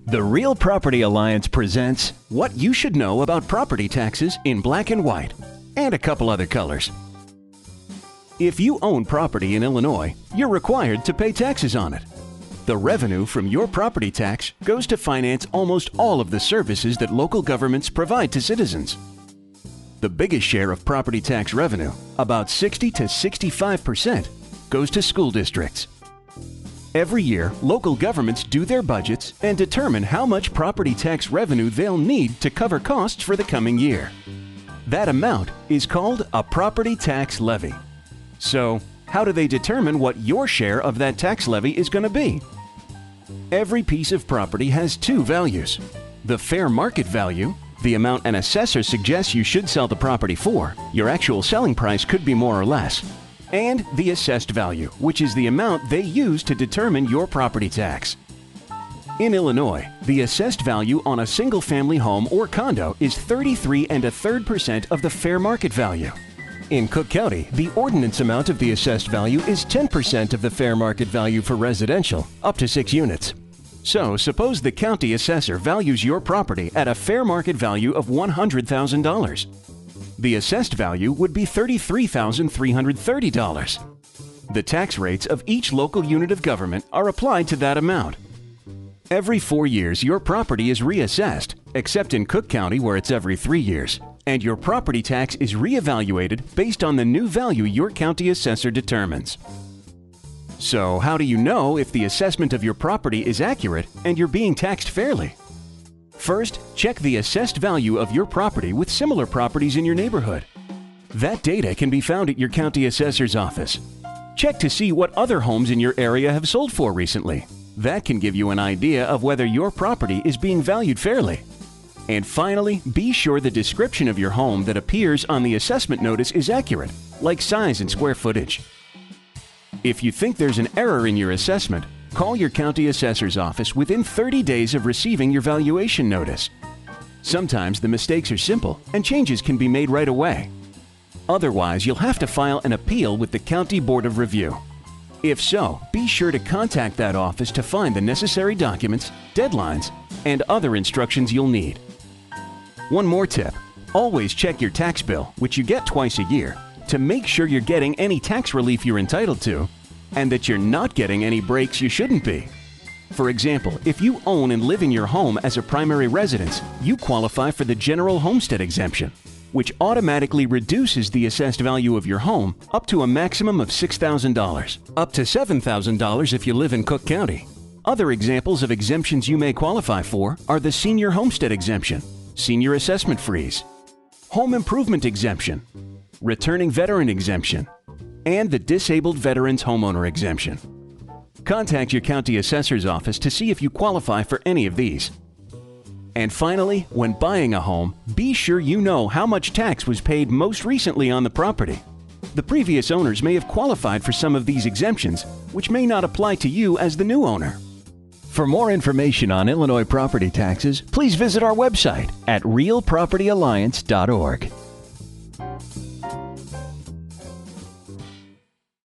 The Real Property Alliance presents what you should know about property taxes in black and white, and a couple other colors. If you own property in Illinois, you're required to pay taxes on it. The revenue from your property tax goes to finance almost all of the services that local governments provide to citizens. The biggest share of property tax revenue, about 60 to 65%, goes to school districts. Every year, local governments do their budgets and determine how much property tax revenue they'll need to cover costs for the coming year. That amount is called a property tax levy. So, how do they determine what your share of that tax levy is going to be? Every piece of property has two values: the fair market value, the amount an assessor suggests you should sell the property for. Your actual selling price could be more or less. And the assessed value, which is the amount they use to determine your property tax. In Illinois, the assessed value on a single-family home or condo is 33 1/3% of the fair market value. In Cook County, the ordinance amount of the assessed value is 10% of the fair market value for residential, up to 6 units. So, suppose the county assessor values your property at a fair market value of $100,000. The assessed value would be $33,330. The tax rates of each local unit of government are applied to that amount. Every 4 years, your property is reassessed, except in Cook County where it's every 3 years, and your property tax is reevaluated based on the new value your county assessor determines. So, how do you know if the assessment of your property is accurate and you're being taxed fairly? First, check the assessed value of your property with similar properties in your neighborhood. That data can be found at your county assessor's office. Check to see what other homes in your area have sold for recently. That can give you an idea of whether your property is being valued fairly. And finally, be sure the description of your home that appears on the assessment notice is accurate, like size and square footage. If you think there's an error in your assessment, call your county assessor's office within 30 days of receiving your valuation notice. Sometimes the mistakes are simple and changes can be made right away. Otherwise, you'll have to file an appeal with the County Board of Review. If so, be sure to contact that office to find the necessary documents, deadlines, and other instructions you'll need. One more tip: always check your tax bill, which you get twice a year, to make sure you're getting any tax relief you're entitled to, and that you're not getting any breaks you shouldn't be. For example, if you own and live in your home as a primary residence, you qualify for the General Homestead Exemption, which automatically reduces the assessed value of your home up to a maximum of $6,000, up to $7,000 if you live in Cook County. Other examples of exemptions you may qualify for are the Senior Homestead Exemption, Senior Assessment Freeze, Home Improvement Exemption, Returning Veteran Exemption, and the Disabled Veterans Homeowner Exemption. Contact your county assessor's office to see if you qualify for any of these. And finally, when buying a home, be sure you know how much tax was paid most recently on the property. The previous owners may have qualified for some of these exemptions, which may not apply to you as the new owner. For more information on Illinois property taxes, please visit our website at realpropertyalliance.org.